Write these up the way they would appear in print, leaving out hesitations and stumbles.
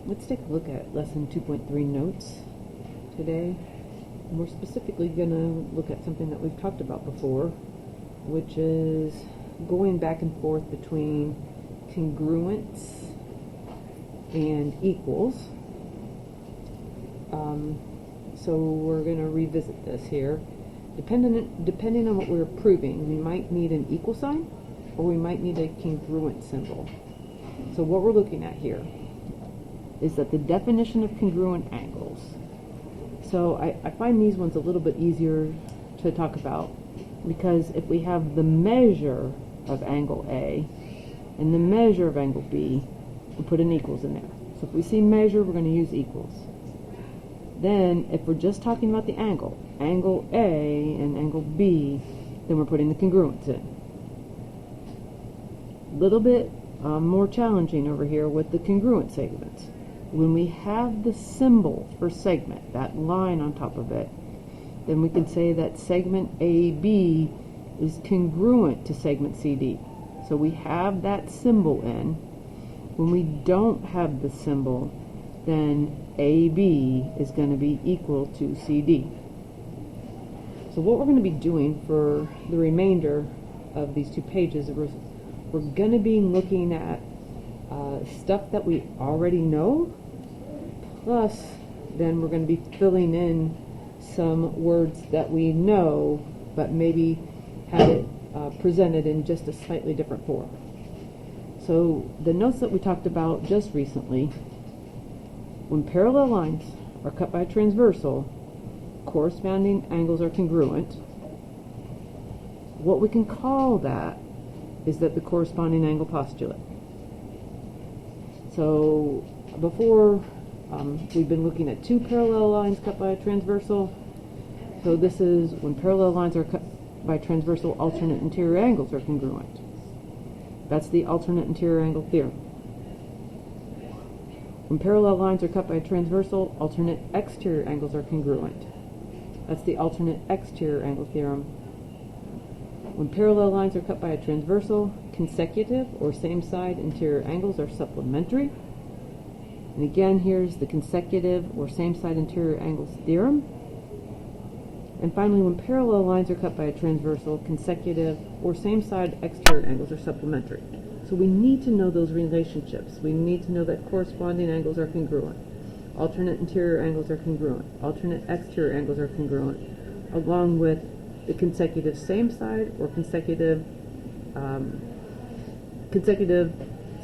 Let's take a look at lesson 2.3 notes today. And we're specifically going to look at something that we've talked about before, which is going back and forth between congruence and equals. So we're going to revisit this here. Depending on what we're proving, we might need an equal sign or we might need a congruent symbol. So what we're looking at here is that the definition of congruent angles. So I find these ones a little bit easier to talk about because if we have the measure of angle A and the measure of angle B, we put an equals in there. So if we see measure, we're going to use equals. Then if we're just talking about the angle A and angle B, then we're putting the congruence in. A little bit more challenging over here with the congruent segments. When we have the symbol for segment, that line on top of it, then we can say that segment AB is congruent to segment CD. So we have that symbol in. When we don't have the symbol, then AB is going to be equal to CD. So what we're going to be doing for the remainder of these two pages, we're going to be looking at stuff that we already know, plus then we're going to be filling in some words that we know, but maybe have it presented in just a slightly different form. So the notes that we talked about just recently, when parallel lines are cut by a transversal, corresponding angles are congruent. What we can call that is that the corresponding angle postulate. So before we've been looking at two parallel lines cut by a transversal. So this is when parallel lines are cut by transversal, alternate interior angles are congruent. That's the alternate interior angle theorem. When parallel lines are cut by a transversal, alternate exterior angles are congruent. That's the alternate exterior angle theorem. When parallel lines are cut by a transversal, consecutive or same side interior angles are supplementary. And again, here's the consecutive or same side interior angles theorem. And finally, when parallel lines are cut by a transversal, consecutive or same side exterior angles are supplementary. So we need to know those relationships. We need to know that corresponding angles are congruent. Alternate interior angles are congruent. Alternate exterior angles are congruent, along with the consecutive same side or consecutive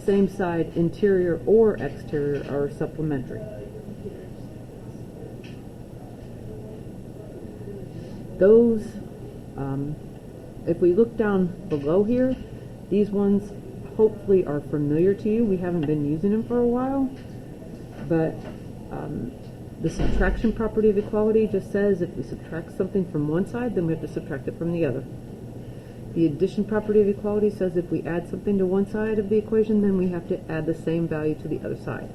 same side interior or exterior are supplementary. Those, if we look down below here, these ones hopefully are familiar to you. We haven't been using them for a while, but the subtraction property of equality just says if we subtract something from one side, then we have to subtract it from the other. The addition property of equality says if we add something to one side of the equation, then we have to add the same value to the other side.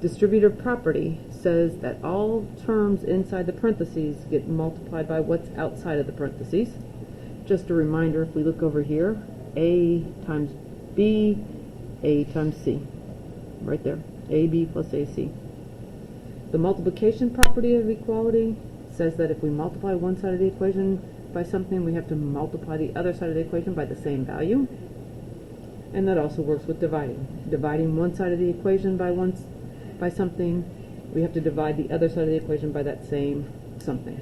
Distributive property says that all terms inside the parentheses get multiplied by what's outside of the parentheses. Just a reminder, if we look over here, A times B, A times C. Right there, AB plus AC. The multiplication property of equality says that if we multiply one side of the equation by something, we have to multiply the other side of the equation by the same value. And that also works with dividing. Dividing one side of the equation by something, we have to divide the other side of the equation by that same something.